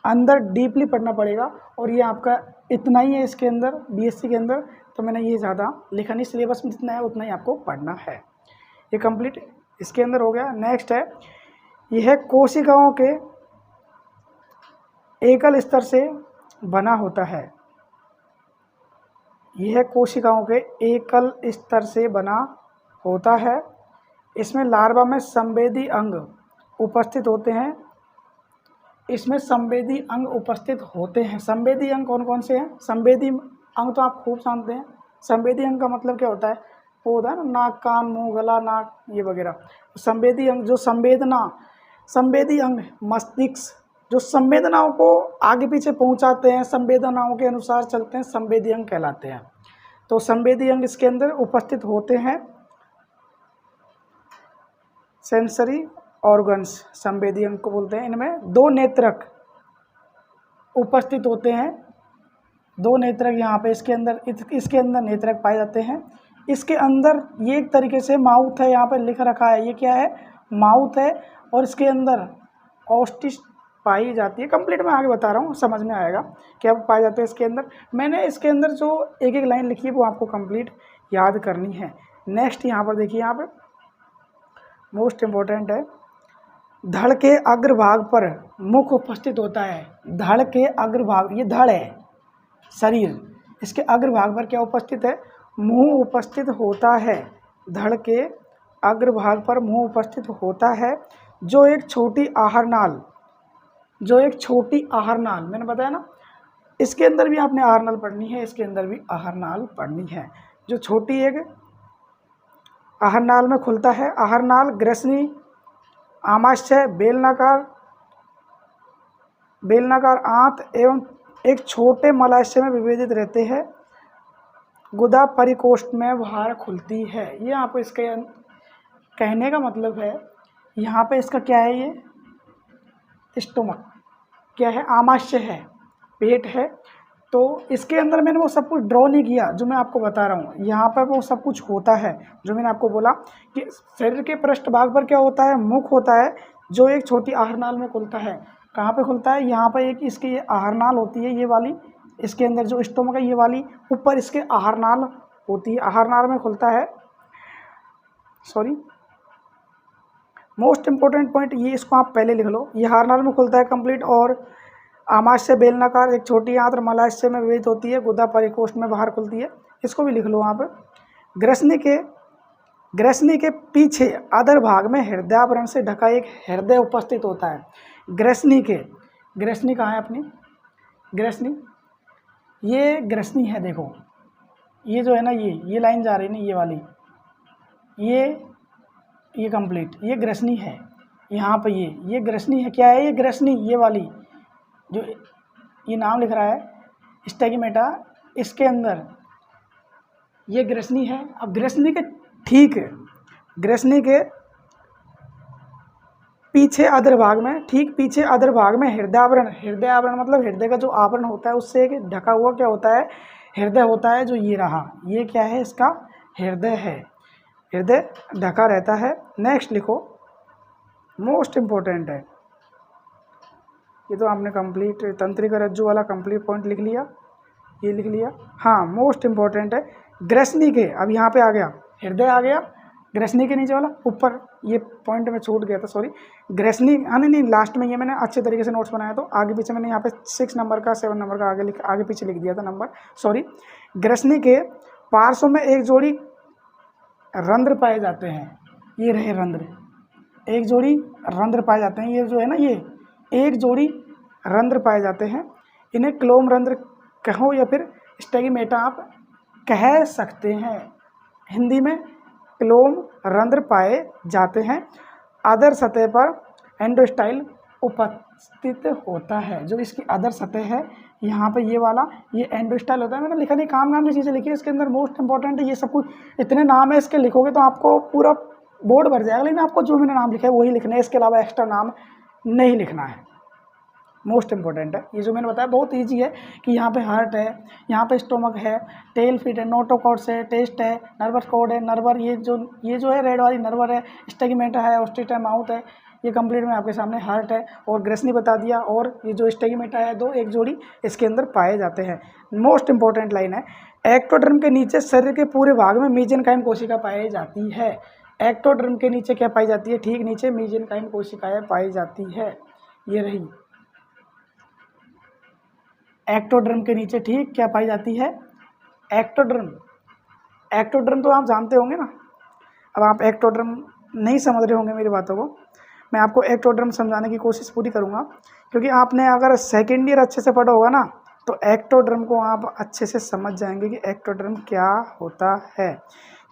अंदर डीपली पढ़ना पड़ेगा, और ये आपका इतना ही है इसके अंदर, बीएससी के अंदर, तो मैंने ये ज़्यादा लिखा नहीं, सिलेबस में जितना है उतना ही आपको पढ़ना है। ये कंप्लीट इसके अंदर हो गया। नेक्स्ट है, यह कोशिकाओं के एकल स्तर से बना होता है। यह कोशिकाओं के एकल स्तर से बना होता है। इसमें लार्वा में संवेदी अंग उपस्थित होते हैं। इसमें संवेदी अंग उपस्थित होते हैं। संवेदी अंग कौन कौन से हैं? संवेदी अंग तो आप खूब जानते हैं। संवेदी अंग का मतलब क्या होता है? वो होता है ना नाक, कान, मुंह, गला, नाक, ये वगैरह। संवेदी अंग जो संवेदी अंग मस्तिष्क जो संवेदनाओं को आगे पीछे पहुंचाते हैं, संवेदनाओं के अनुसार चलते हैं, संवेदी अंग कहलाते हैं। तो संवेदी अंग इसके अंदर उपस्थित होते हैं। सेंसरी ऑर्गन्स संवेदी अंग को बोलते हैं। इनमें 2 नेत्रक उपस्थित होते हैं। 2 नेत्रक यहाँ पे इसके अंदर नेत्रक पाए जाते हैं। इसके अंदर ये एक तरीके से माउथ है, यहाँ पे लिख रखा है, ये क्या है? माउथ है। और इसके अंदर ऑस्टिस पाई जाती है। कंप्लीट मैं आगे बता रहा हूँ, समझ में आएगा क्या पाए जाते हैं इसके अंदर। मैंने इसके अंदर जो एक एक लाइन लिखी है वो आपको कंप्लीट याद करनी है। नेक्स्ट यहाँ पर देखिए, यहाँ पे मोस्ट इम्पोर्टेंट है, धड़ के अग्रभाग पर मुख उपस्थित होता है। धड़ के अग्रभाग, ये धड़ है शरीर, इसके अग्रभाग पर क्या उपस्थित है? मुंह उपस्थित होता है। धड़ के अग्रभाग पर मुंह उपस्थित होता है, जो एक छोटी आहारनाल, मैंने बताया ना, इसके अंदर भी आपने आहारनाल पढ़नी है, इसके अंदर भी आहारनाल पढ़नी है। जो छोटी एक आहारनाल में खुलता है। आहारनाल ग्रसनी, आमाशय, बेलनाकार आंत एवं एक छोटे मलाशय में विभेदित रहते हैं। गुदा परिकोष्ठ में बाहर खुलती है। ये आपको इसके कहने का मतलब है, यहाँ पे इसका क्या है? ये स्टोमक क्या है? आमाशय है, पेट है। तो इसके अंदर मैंने वो सब कुछ ड्रॉ नहीं किया जो मैं आपको बता रहा हूँ। यहाँ पर वो सब कुछ होता है जो मैंने आपको बोला कि शरीर के पृष्ठभाग पर क्या होता है? मुख होता है, जो एक छोटी आहारनाल में खुलता है। कहाँ पे खुलता है? यहाँ पर एक इसकी ये आहारनाल होती है, ये वाली। इसके अंदर जो स्टोमक है ये वाली, ऊपर इसके आहारनाल होती है, आहारनाल में खुलता है। मोस्ट इम्पोर्टेंट पॉइंट ये, इसको आप पहले लिख लो। ये आहारनाल में खुलता है कंप्लीट, और आमाशय बेलनाकार एक छोटी आंत्र मलाशय में विभेदित होती है, गुदा परिकोष्ठ में बाहर खुलती है। इसको भी लिख लो वहाँ पर। ग्रसनी के पीछे अधर भाग में हृदयावरण से ढका एक हृदय उपस्थित होता है। ग्रसनी कहाँ है अपनी? ये ग्रसनी है, देखो ये जो है ना, ये लाइन जा रही है ना, ये वाली, ये कंप्लीट, ये ग्रसनी है। यहाँ पे ये ग्रसनी है। क्या है ये ग्रसनी? ये वाली जो ये नाम लिख रहा है स्टेगिमेटा, इसके अंदर ये ग्रसनी है। अब ग्रसनी के पीछे अधर भाग में हृदयावरण मतलब हृदय का जो आवरण होता है उससे एक ढका हुआ क्या होता है? हृदय होता है। जो ये रहा, ये क्या है? इसका हृदय है। हृदय ढका रहता है। नेक्स्ट लिखो, मोस्ट इम्पोर्टेंट है, ये तो आपने कंप्लीट तंत्रिका रज्जु वाला कंप्लीट पॉइंट लिख लिया, ये लिख लिया। हाँ, मोस्ट इम्पोर्टेंट है ग्रसनी के, अब यहाँ पे आ गया, हृदय आ गया, ग्रसनी के नीचे वाला ऊपर, ये पॉइंट में छूट गया था, सॉरी। ग्रसनी, हाँ नहीं लास्ट में ये मैंने अच्छे तरीके से नोट्स बनाया, तो आगे पीछे मैंने यहाँ पे 6 नंबर का 7 नंबर का आगे पीछे लिख दिया था नंबर, सॉरी। ग्रसनी के पार्श्व में एक जोड़ी रंध्र पाए जाते हैं। ये रहे रंध्र, एक जोड़ी रंध्र पाए जाते हैं। ये जो है ना, ये एक जोड़ी रंध्र पाए जाते हैं। इन्हें क्लोम रंध्र कहो या फिर स्टेगिमेटा आप कह सकते हैं। हिंदी में क्लोम रंध्र पाए जाते हैं। अधर सतह पर एंडोस्टाइल उपस्थित होता है। जो इसकी अधर सतह है, यहाँ पे ये वाला, ये एंडोस्टाइल होता है। मैंने लिखा नहीं, काम की चीज़ें लिखी है इसके अंदर। मोस्ट इंपॉर्टेंट है ये सब कुछ, इतने नाम है इसके, लिखोगे तो आपको पूरा बोर्ड भर जाएगा। लेकिन आपको जो मैंने नाम लिखा है वही लिखना है, इसके अलावा एक्स्ट्रा नाम नहीं लिखना है। मोस्ट इंपॉर्टेंट है ये जो मैंने बताया, बहुत ईजी है कि यहाँ पे हार्ट है, यहाँ पे स्टोमक है, टेल फीट है, नोटोकॉर्ड्स है, टेस्ट है, नर्वस कॉर्ड है, नर्वर, ये जो है रेड वाली नर्वर है, स्टेगिमेटा है, ऑस्टिट है, माउथ है। ये कंप्लीट में आपके सामने हार्ट है और ग्रसनी बता दिया, और ये जो स्टेगिमेटा है दो, एक जोड़ी इसके अंदर पाए जाते हैं। मोस्ट इंपॉर्टेंट लाइन है, एक्टोडर्म के नीचे शरीर के पूरे भाग में मेसेनकाइम कोशिका पाई जाती है। एक्टोडर्म के नीचे क्या पाई जाती है? ठीक नीचे मेसेनकाइम कोशिकाएं पाई जाती है। ये रही एक्टोडर्म के नीचे, ठीक क्या पाई जाती है? एक्टोडर्म। एक्टोडर्म तो आप जानते होंगे ना। अब आप एक्टोडर्म नहीं समझ रहे होंगे मेरी बातों को, मैं आपको एक्टोडर्म समझाने की कोशिश पूरी करूँगा, क्योंकि आपने अगर सेकेंड ईयर अच्छे से पढ़ा होगा ना तो एक्टोडर्म को आप अच्छे से समझ जाएंगे कि एक्टोडर्म क्या होता है।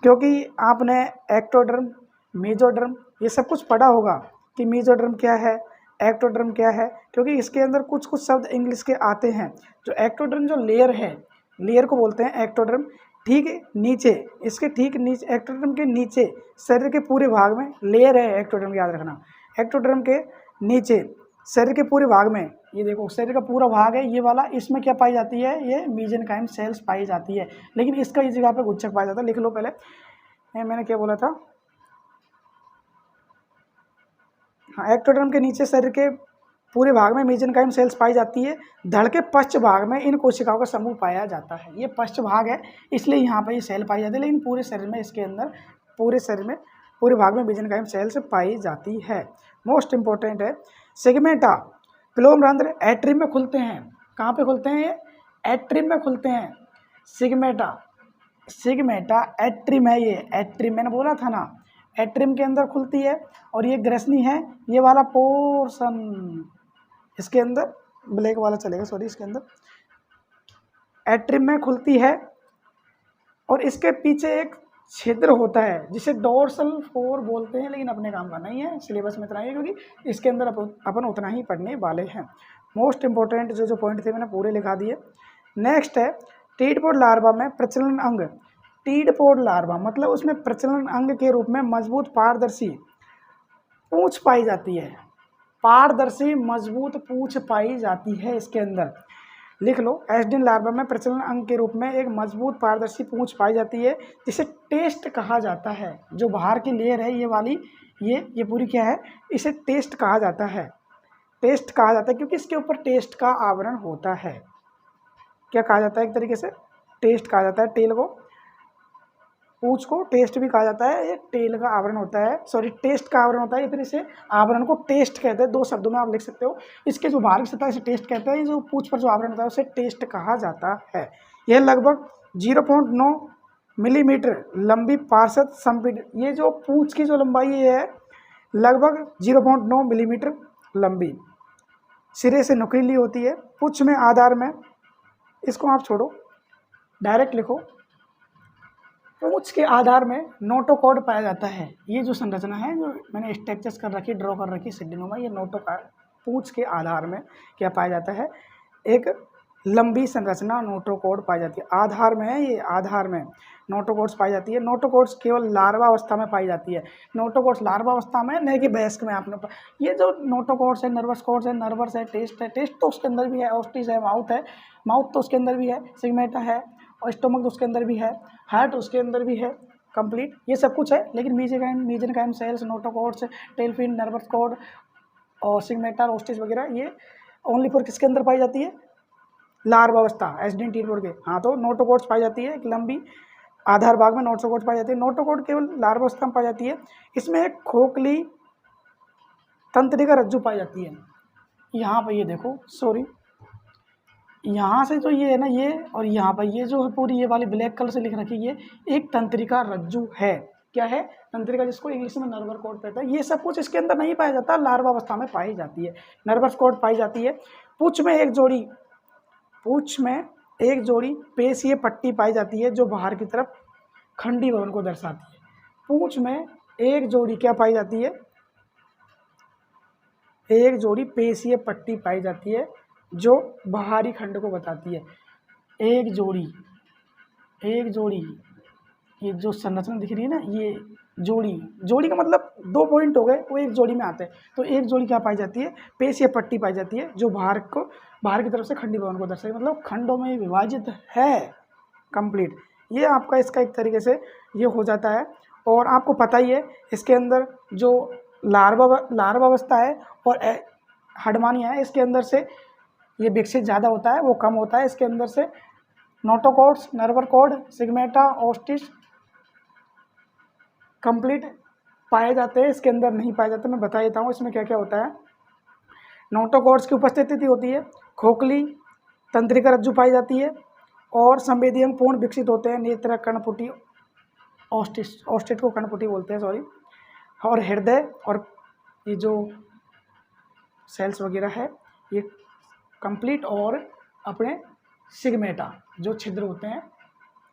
क्योंकि आपने एक्टोडर्म, मेसोडर्म ये सब कुछ पढ़ा होगा कि मेसोडर्म क्या है, एक्टोडर्म क्या है, क्योंकि इसके अंदर कुछ कुछ शब्द इंग्लिश के आते हैं। जो एक्टोडर्म जो लेयर है, लेयर को बोलते हैं एक्टोडर्म। ठीक है, नीचे इसके ठीक नीचे, एक्टोडर्म के नीचे शरीर के पूरे भाग में लेयर है एक्टोडर्म, याद रखना। एक्टोडर्म के नीचे शरीर के पूरे भाग में, ये देखो शरीर का पूरा भाग है ये वाला, इसमें क्या पाई जाती है, ये मेसेनकाइम सेल्स पाई जाती है। लेकिन इसका इस जगह पे गुच्छक पाया जाता है, लिख लो पहले, मैंने क्या बोला था। हाँ, एक्टोडर्म के नीचे शरीर के पूरे भाग में मेसेनकाइम सेल्स पाई जाती है। धड़ के पश्च भाग में इन कोशिकाओं का समूह पाया जाता है। ये पश्च भाग है इसलिए यहाँ पर ये सेल पाई जाती है, लेकिन पूरे शरीर में, इसके अंदर पूरे शरीर में पूरे भाग में मेसेनकाइम सेल्स पाई जाती है। मोस्ट इंपॉर्टेंट है सेगमेंटा, फ्लोएम रंध्र एट्रिम में खुलते हैं। कहाँ पे खुलते हैं ये, एट्रिम में खुलते हैं। सिगमेटा, सिगमेटा एट्रिम है, ये एट्रिम मैंने बोला था ना, एट्रिम के अंदर खुलती है। और ये ग्रसनी है, ये वाला पोर्शन इसके अंदर, ब्लैक वाला चलेगा सॉरी, इसके अंदर एट्रिम में खुलती है। और इसके पीछे एक छिद्र होता है जिसे डोर्सल फोर बोलते हैं, लेकिन अपने काम का नहीं है, सिलेबस में इतना ही है क्योंकि इसके अंदर अपन उतना ही पढ़ने वाले हैं। मोस्ट इंपॉर्टेंट जो पॉइंट थे मैंने पूरे लिखा दिए। नेक्स्ट है टीडपोड लार्वा में प्रचलन अंग। टीडपोड लार्वा मतलब उसमें प्रचलन अंग के रूप में मजबूत पारदर्शी पूंछ पाई जाती है। पारदर्शी मजबूत पूंछ पाई जाती है इसके अंदर, लिख लो। एस्डिन लार्वा में प्रचलन अंग के रूप में एक मजबूत पारदर्शी पूंछ पाई जाती है जिसे टेस्ट कहा जाता है। जो बाहर की लेयर है ये वाली, ये पूरी क्या है, इसे टेस्ट कहा जाता है। टेस्ट कहा जाता है क्योंकि इसके ऊपर टेस्ट का आवरण होता है। क्या कहा जाता है, एक तरीके से टेस्ट कहा जाता है। टेल को, पूंछ को टेस्ट भी कहा जाता है, ये टेल का आवरण होता है, सॉरी टेस्ट का आवरण होता है, फिर इसे आवरण को टेस्ट कहते हैं। 2 शब्दों में आप लिख सकते हो। इसके जो बाहर की सतह इसे टेस्ट कहते हैं, जो पूंछ पर जो आवरण होता है उसे टेस्ट कहा जाता है। यह लगभग 0.9 मिलीमीटर लंबी पार्षद संपीड़ित, ये जो पूंछ की जो लंबाई है लगभग 0.9 मिलीमीटर लंबी, सिरे से नुकीली होती है। पुच्छ में आधार में, इसको आप छोड़ो डायरेक्ट लिखो, पूंछ के आधार में नोटोकॉर्ड पाया जाता है। ये जो संरचना है जो मैंने स्ट्रक्चर्स कर रखी, ड्रॉ कर रखी सिड्डिनोमा, ये नोटोकॉर्ड, पूंछ के आधार में क्या पाया जाता है, एक लंबी संरचना नोटोकॉर्ड पाई जाती है। आधार में है ये, आधार में नोटोकॉर्ड्स पाई जाती है। नोटोकॉर्ड्स केवल लार्वा अवस्था में पाई जाती है। नोटोकॉर्ड्स लार्वा अवस्था में, नहीं कि वयस्क में। आपने ये जो नोटोकॉर्ड्स है, नर्वस कॉर्ड्स है, नर्वस है, टेस्ट है, टेस्ट तो उसके अंदर भी है, ऑस्टिस है, माउथ है, माउथ तो उसके अंदर भी है, सिग्मेटा है, और स्टोमक तो उसके अंदर भी है, हार्ट उसके अंदर भी है, कंप्लीट ये सब कुछ है। लेकिन mesenchyme cells, notochords, tail fin, nervous cord और सिग्मेटा, ऑस्टिस वगैरह ये ओनली फॉर किसके अंदर पाई जाती है, लार्वा अवस्था, एस्डिन टीडपोड के। हाँ, तो नोटोकॉर्ड्स पाई जाती है, एक लंबी आधार भाग में नोटोकॉर्ड्स पाई जाती है। नोटोकॉर्ड केवल लार्वा अवस्था में पाई जाती है। इसमें एक खोखली तंत्रिका रज्जु पाई जाती है। यहाँ पर ये देखो, सॉरी, यहाँ से जो ये है ना, ये और यहाँ पर ये जो है पूरी ये वाली ब्लैक कलर से लिख रखी है, एक तंत्रिका रज्जु है। क्या है, तंत्रिका, जिसको इंग्लिश में नर्वस कॉर्ड कहता है। ये सब कुछ इसके अंदर नहीं पाया जाता, लार्वा अवस्था में पाई जाती है, नर्वस कॉर्ड पाई जाती है। पूंछ में एक जोड़ी पेशीय पट्टी पाई जाती है जो बाहर की तरफ खंडी भवन को दर्शाती है। पूंछ में एक जोड़ी क्या पाई जाती है, एक जोड़ी पेशीय पट्टी पाई जाती है जो बाहरी खंड को बताती है। एक जोड़ी ये जो संरचना दिख रही है ना, ये जोड़ी का मतलब 2 पॉइंट हो गए, वो एक जोड़ी में आते हैं। तो एक जोड़ी क्या पाई जाती है, पेशीय पट्टी पाई जाती है जो बाहर की तरफ से खंडी भवन को दर्शाती है, मतलब खंडों में विभाजित है, कंप्लीट। ये आपका इसका एक तरीके से ये हो जाता है। और आपको पता ही है इसके अंदर जो लार्वा अवस्था है और हडमानिया है, इसके अंदर से ये विकसित ज़्यादा होता है, वो कम होता है। इसके अंदर से नोटोकॉर्ड्स, नर्वस कॉर्ड, सिग्मेटा, ऑस्टिस कंप्लीट पाए जाते हैं, इसके अंदर नहीं पाए जाते। मैं बता देता हूँ इसमें क्या क्या होता है। नोटोकॉर्ड्स की उपस्थिति होती है, खोखली तंत्रिका रज्जु पाई जाती है और संवेदी अंग पूर्ण विकसित होते हैं। नेत्र, कर्णपुटी, ऑस्टिट को कर्णपुटी बोलते हैं, सॉरी, और हृदय और ये जो सेल्स वगैरह है ये कंप्लीट, और अपने सिग्मेटा जो छिद्र होते हैं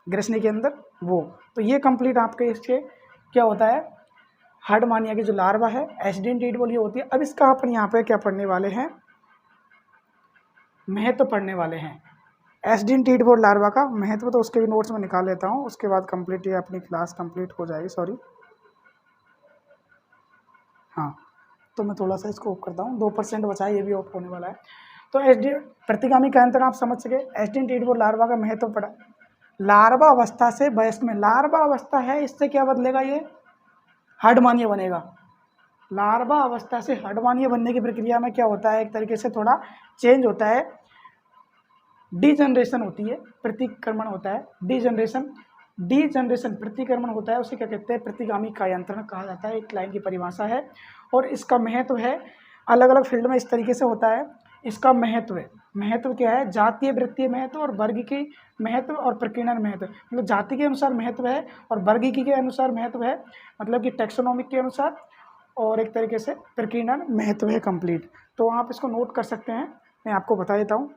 ग्रसनी के अंदर वो, तो ये कंप्लीट आपके इसके क्या होता है, हार्डमानिया की जो लार्वा है एसिडिन टीट बोली होती है। अब इसका अपन यहाँ पे क्या पढ़ने वाले हैं, महत्व पढ़ने वाले हैं। एसिडिन टीट बोर्ड लार्वा का महत्व तो उसके भी नोट्स में निकाल लेता हूँ, उसके बाद कंप्लीट ये अपनी क्लास कंप्लीट हो जाएगी। सॉरी, हाँ, तो मैं थोड़ा सा इसको ऑफ करता हूँ, 2% बचा है, ये भी ऑफ होने वाला है। तो एसिडिन प्रतिगामी कायांतरण आप समझ सके। एसिडिन टीट बोर्ड लार्वा का महत्व पढ़ा। लार्वा अवस्था से वयस्क में, लार्वा अवस्था है, इससे क्या बदलेगा, ये हार्डमानिया बनेगा। लार्वा अवस्था से हार्डमानिया बनने की प्रक्रिया में क्या होता है, एक तरीके से थोड़ा चेंज होता है, डीजनरेशन होती है, प्रतिक्रमण होता है, डीजनरेशन प्रतिक्रमण होता है, उसे क्या कहते हैं, प्रतिगामी कायांतरण कहा जाता है। एक लाइन की परिभाषा है और इसका महत्व है अलग अलग फील्ड में इस तरीके से होता है। इसका महत्व क्या है, जातीय वृत्तीय महत्व और वर्गीकी महत्व और प्रकीर्णन महत्व, मतलब जाति के अनुसार महत्व है और वर्गीकी के अनुसार महत्व है, मतलब कि टैक्सोनॉमिक के अनुसार, और एक तरीके से प्रकीर्णन महत्व है कंप्लीट। तो आप इसको नोट कर सकते हैं, मैं आपको बता देता हूँ।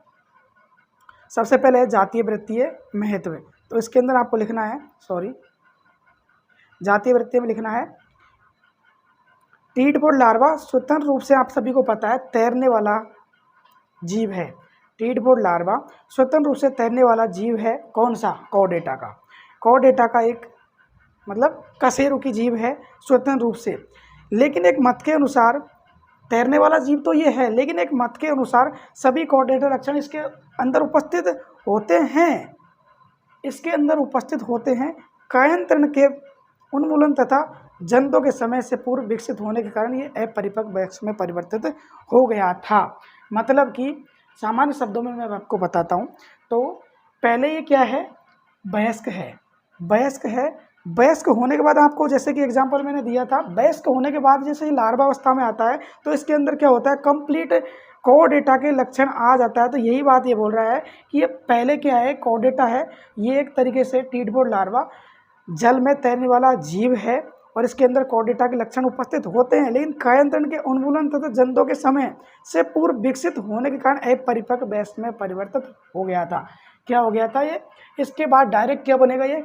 सबसे पहले है जातीय वृत्तीय महत्व, तो इसके अंदर आपको लिखना है, जातीय वृत्तीय में लिखना है, टीट बोर्ड लार्वा स्वतंत्र रूप से, आप सभी को पता है, तैरने वाला जीव है। टीट बोर्ड लार्वा स्वतंत्र रूप से तैरने वाला जीव है। कौन सा, कॉर्डेटा का। कॉर्डेटा का एक मतलब कशेरुकी जीव है स्वतंत्र रूप से, लेकिन एक मत के अनुसार तैरने वाला जीव तो ये है, लेकिन एक मत के अनुसार सभी कॉर्डेटा लक्षण इसके अंदर उपस्थित होते हैं, इसके अंदर उपस्थित होते हैं। कायांतरण के उन्मूलन तथा जंतु के समय से पूर्व विकसित होने के कारण ये अपरिपक्व वयस्क में परिवर्तित हो गया था। मतलब कि सामान्य शब्दों में मैं आपको बताता हूँ, तो पहले ये क्या है, वयस्क है। वयस्क होने के बाद आपको, जैसे कि एग्जांपल मैंने दिया था, वयस्क होने के बाद जैसे ये लार्वा अवस्था में आता है तो इसके अंदर क्या होता है, कंप्लीट कॉर्डेटा के लक्षण आ जाता है। तो यही बात ये बोल रहा है कि ये पहले क्या है, कॉर्डेटा है, ये एक तरीके से टीट बोर्ड लार्वा जल में तैरने वाला जीव है और इसके अंदर कॉर्डेटा के लक्षण उपस्थित होते हैं, लेकिन कायांतरण के उन्मूलन तथा जंतु के समय से पूर्व विकसित होने के कारण अपरिपक्व वयस्क में परिवर्तित हो गया था। क्या हो गया था ये, इसके बाद डायरेक्ट क्या बनेगा, ये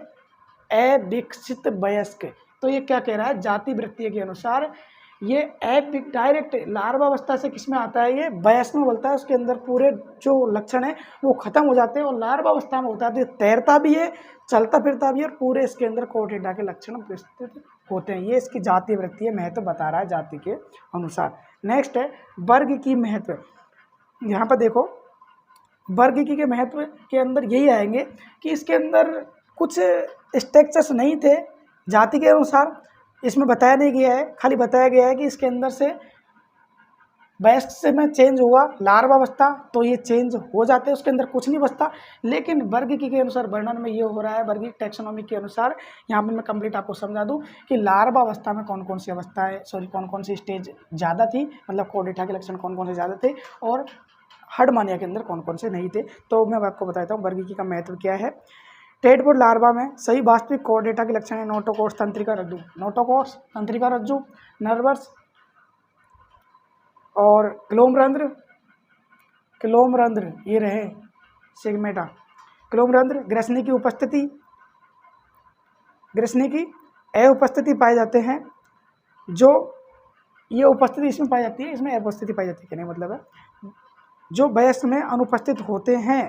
अविकसित वयस्क। तो ये क्या कह रहा है, जाति वृत्तीय के अनुसार ये डायरेक्ट लार्वा अवस्था से किस में आता है, ये वयस्क में बोलता है, उसके अंदर पूरे जो लक्षण है वो खत्म हो जाते हैं और लार्वा अवस्था में होता है, तो ये तैरता भी है, चलता फिरता भी है और पूरे इसके अंदर कॉर्डेटा के लक्षण विकसित होते हैं। ये इसकी जातीय वृत्तीय महत्व बता रहा है जाति के अनुसार। नेक्स्ट है वर्ग की महत्व। यहाँ पर देखो, वर्गीकी के महत्व के अंदर यही आएंगे कि इसके अंदर कुछ स्ट्रक्चर्स नहीं थे जाति के अनुसार, इसमें बताया नहीं गया है, खाली बताया गया है कि इसके अंदर से वयस्क से में चेंज हुआ लार्वा अवस्था, तो ये चेंज हो जाते हैं, उसके अंदर कुछ नहीं बचता। लेकिन वर्गीकी के अनुसार वर्णन में ये हो रहा है, वर्गीक टैक्सोनॉमी के अनुसार, यहाँ पर मैं कंप्लीट आपको समझा दूँ कि लार्वा अवस्था में कौन कौन सी अवस्था है, कौन कौन सी स्टेज ज़्यादा थी, मतलब कॉर्डेटा के लक्षण कौन कौन से ज़्यादा थे और हार्डमानिया के अंदर कौन कौन से नहीं थे। तो मैं आपको बताता हूँ वर्गीकी का महत्व क्या है। टेट बोर्ड लार्वा में सही वास्तविक कॉर्डेटा के लक्षण है नोटोकोर्स तंत्रिका रज्जु, नोटोकोर्स तंत्रिका रज्जु, नर्वस और क्लोमरंध्र ये रहे सिग्मेटा, क्लोमरंध्र, ग्रसनी की उपस्थिति, ग्रसनी की अनुपस्थिति पाए जाते हैं, जो ये उपस्थिति इसमें पाई जाती है, इसमें अनुपस्थिति पाई जाती है, कहने मतलब है जो वयस्क में अनुपस्थित होते हैं,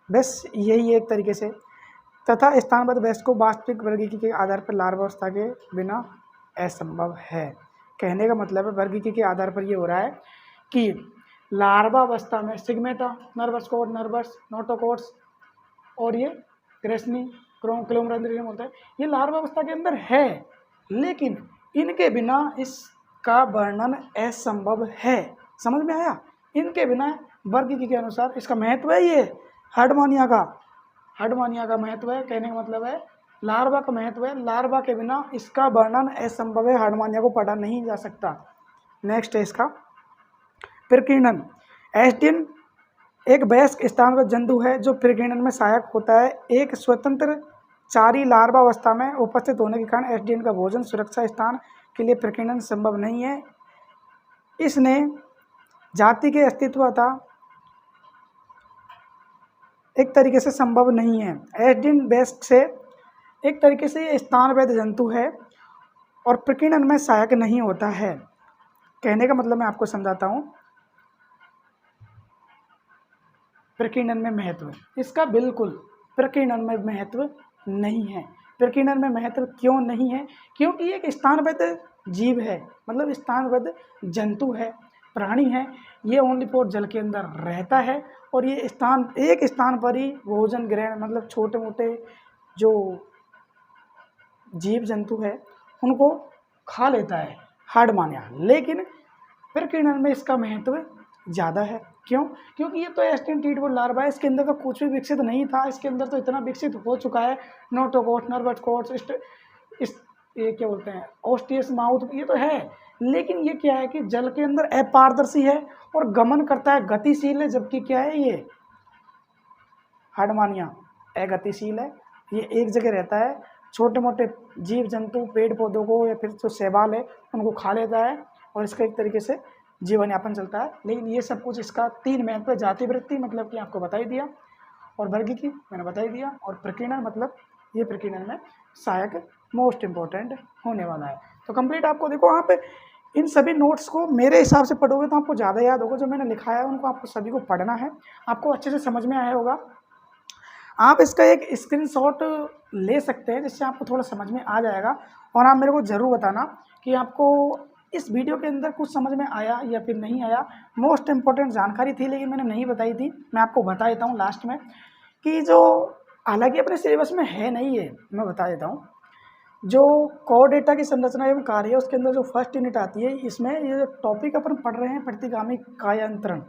बस यही एक तरीके से। तथा स्थानबद्ध वयस्क को वास्तविक वर्गीकी के आधार पर लार्वा अवस्था के बिना असंभव है। कहने का मतलब है वर्गीकी के आधार पर ये हो रहा है कि लार्वा अवस्था में सिग्मेटा, नर्वस कोड, नर्वस, नोटोकोड्स और ये ग्रेसनी, क्लोमरंध्र होता है, ये लार्वा अवस्था के अंदर है, लेकिन इनके बिना इसका वर्णन असंभव है। समझ में आया, इनके बिना वर्गीकी के अनुसार इसका महत्व है, ये हार्डमानिया का महत्व है। कहने का मतलब है लार्वा का महत्व है, लार्वा के बिना इसका वर्णन असंभव है, हार्डमानिया को पढ़ा नहीं जा सकता। नेक्स्ट है इसका प्रकीर्णन। एस्टिन एक वयस्क स्थानबद्ध जंतु है जो प्रकीर्णन में सहायक होता है। एक स्वतंत्र चारी लार्वा अवस्था में उपस्थित होने के कारण एसडीएन का भोजन सुरक्षा स्थान के लिए प्रकीर्णन संभव नहीं है। इसने जाति के अस्तित्व अतः एक तरीके से संभव नहीं है। एसडीएन बेस्ट से एक तरीके से ये स्थानवैध जंतु है और प्रकीर्णन में सहायक नहीं होता है। कहने का मतलब मैं आपको समझाता हूँ। प्रकीर्णन में महत्व, इसका बिल्कुल प्रकीर्णन में महत्व नहीं है। प्रकीर्णन में महत्व क्यों नहीं है? क्योंकि ये एक स्थानबद्ध जीव है, मतलब स्थानबद्ध जंतु है, प्राणी है। ये ओनली फॉर जल के अंदर रहता है और ये एक स्थान पर ही भोजन ग्रहण, मतलब छोटे मोटे जो जीव जंतु है उनको खा लेता है, हार्डमानिया। लेकिन प्रकीर्णन में इसका महत्व ज़्यादा है। क्यों? क्योंकि ये तो एस्टिन टीटबोट लार्वा है, इसके अंदर तो कुछ भी विकसित नहीं था। इसके अंदर तो इतना विकसित हो चुका है, नोटोकोट्स, नर्वस कोट्स, ये क्या बोलते हैं, ऑस्टियस माउथ, ये तो है। लेकिन ये क्या है कि जल के अंदर अपारदर्शी है और गमन करता है, गतिशील है। जबकि क्या है, ये हार्डमानिया अगतिशील है, ये एक जगह रहता है, छोटे मोटे जीव जंतु, पेड़ पौधों को या फिर जो शैवाल है उनको खा लेता है और इसका एक तरीके से जीवन यापन चलता है। लेकिन ये सब कुछ इसका 3 महत्व, जाति वृत्ति मतलब कि आपको बता ही दिया, और वर्गीकी मैंने बता ही दिया, और प्रकीर्णन मतलब ये प्रकीर्णन में सहायक मोस्ट इम्पोर्टेंट होने वाला है। तो कंप्लीट आपको देखो यहाँ पे इन सभी नोट्स को मेरे हिसाब से पढ़ोगे तो आपको ज़्यादा याद होगा। जो मैंने लिखा है उनको आपको सभी को पढ़ना है, आपको अच्छे से समझ में आया होगा। आप इसका एक स्क्रीनशॉट ले सकते हैं जिससे आपको थोड़ा समझ में आ जाएगा, और आप मेरे को ज़रूर बताना कि आपको इस वीडियो के अंदर कुछ समझ में आया या फिर नहीं आया। मोस्ट इम्पॉर्टेंट जानकारी थी लेकिन मैंने नहीं बताई थी, मैं आपको बता देता हूँ लास्ट में, कि जो हालांकि अपने सिलेबस में है नहीं है, मैं बता देता हूँ। जो कोर डेटा की संरचना एवं कार्य है उसके अंदर जो फर्स्ट यूनिट आती है, इसमें ये जो टॉपिक अपन पढ़ रहे हैं प्रतिगामी कायांतरण,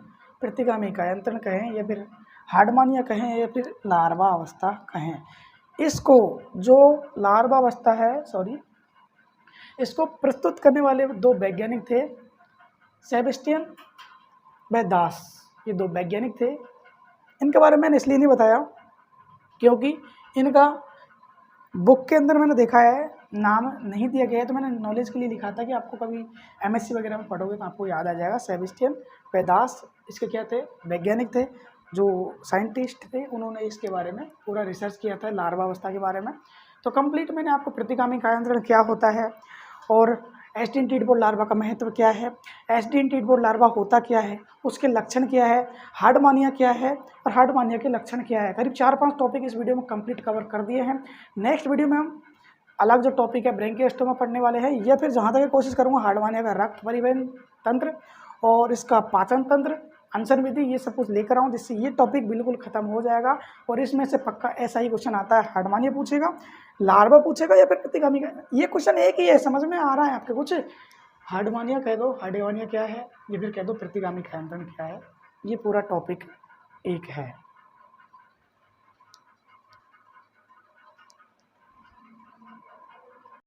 प्रतिगामी कायांतरण कहें या फिर हार्डमानिया कहें या फिर लार्वा अवस्था कहें, इसको जो लार्वा अवस्था है, इसको प्रस्तुत करने वाले 2 वैज्ञानिक थे, सेबेस्टियन व दास। ये 2 वैज्ञानिक थे। इनके बारे में मैंने इसलिए नहीं बताया क्योंकि इनका बुक के अंदर मैंने देखा है नाम नहीं दिया गया है, तो मैंने नॉलेज के लिए लिखा था कि आपको कभी एमएससी वगैरह में पढ़ोगे तो आपको याद आ जाएगा। सेबेस्टियन व दास इसके क्या थे, वैज्ञानिक थे, जो साइंटिस्ट थे। उन्होंने इसके बारे में पूरा रिसर्च किया था, लार्वा अवस्था के बारे में। तो कंप्लीट मैंने आपको प्रतिगामी कायांतरण क्या होता है और एस्टिन टीटबोट लार्वा का महत्व क्या है, एस्टिन टीटबोट लार्वा होता क्या है, उसके लक्षण क्या है, हार्डमानिया क्या है और हार्डमानिया के लक्षण क्या है। करीब 4-5 टॉपिक इस वीडियो में कंप्लीट कवर कर दिए हैं। नेक्स्ट वीडियो में हम अलग जो टॉपिक है ब्रेंकियोस्टोमा पढ़ने वाले हैं, या फिर जहाँ तक कोशिश करूँगा हार्डमानिया का रक्त परिवहन तंत्र और इसका पाचन तंत्र, अनशन विधि, ये सब कुछ लेकर आऊँ जिससे ये टॉपिक बिल्कुल खत्म हो जाएगा। और इसमें से पक्का ऐसा ही क्वेश्चन आता है, हार्डमानिया पूछेगा, लार्वा पूछेगा या फिर प्रतिगामी का। ये क्वेश्चन एक ही है, समझ में आ रहा है आपके कुछ? हार्डमानिया कह दो, हार्डमानिया क्या है, या फिर कह दो प्रतिगामी कायांतरण क्या है, ये पूरा टॉपिक एक है।